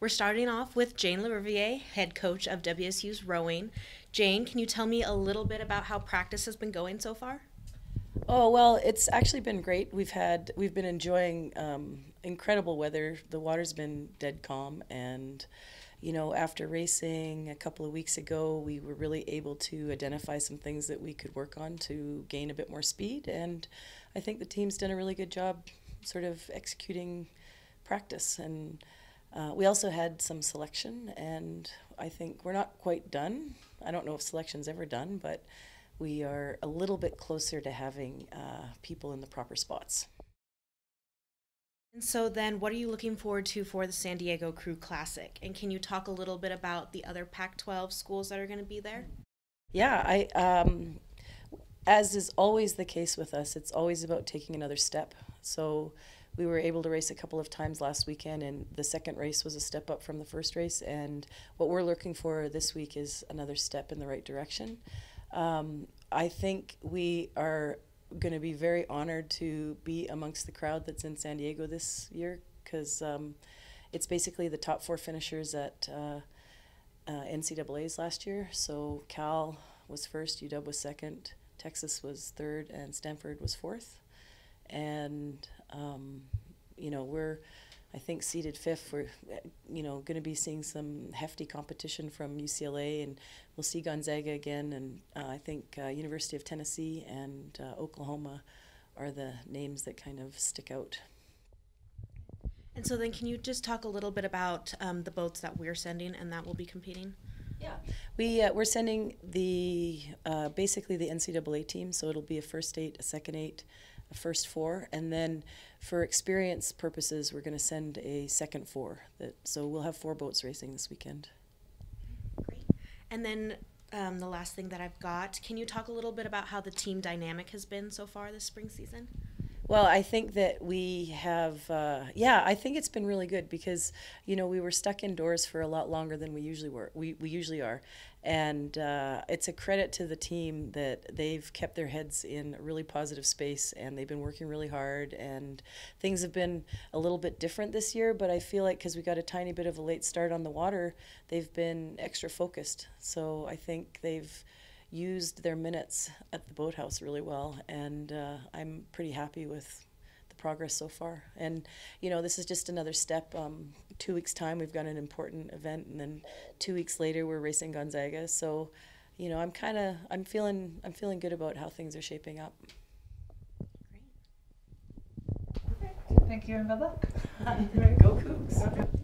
We're starting off with Jane LaRiviere, head coach of WSU's rowing. Jane, can you tell me a little bit about how practice has been going so far? Oh, well, it's actually been great. We've been enjoying incredible weather. The water's been dead calm, and after racing a couple of weeks ago, we were really able to identify some things that we could work on to gain a bit more speed, and I think the team's done a really good job sort of executing practice. And we also had some selection, and I think we're not quite done. I don't know if selection's ever done, but we are a little bit closer to having people in the proper spots. And so then, what are you looking forward to for the San Diego Crew Classic? And can you talk a little bit about the other Pac-12 schools that are going to be there? Yeah, as is always the case with us, it's always about taking another step. So we were able to race a couple of times last weekend, and the second race was a step up from the first race. And what we're looking for this week is another step in the right direction. I think we are going to be very honored to be amongst the crowd that's in San Diego this year, because it's basically the top four finishers at NCAA's last year. So Cal was first, UW was second, Texas was third, and Stanford was fourth. And we're, I think, seeded fifth. We're going to be seeing some hefty competition from UCLA, and we'll see Gonzaga again, and I think University of Tennessee and Oklahoma are the names that kind of stick out. And so then, can you just talk a little bit about the boats that we're sending and that will be competing? Yeah, we're sending basically the NCAA team, so it'll be a first eight, a second eight, a first four, and then for experience purposes, we're going to send a second four. So we'll have four boats racing this weekend. Great. And then the last thing that I've got, can you talk a little bit about how the team dynamic has been so far this spring season? Well, I think that we have, I think it's been really good because, we were stuck indoors for a lot longer than we usually were. We usually are. And it's a credit to the team that they've kept their heads in a really positive space, and they've been working really hard, and things have been a little bit different this year, but I feel like because we got a tiny bit of a late start on the water, they've been extra focused. So I think they've used their minutes at the boathouse really well, and I'm pretty happy with the progress so far. And this is just another step. 2 weeks time we've got an important event, and then 2 weeks later we're racing Gonzaga. So I'm feeling good about how things are shaping up. Great. Okay. Thank you, and good luck. Go Cougs.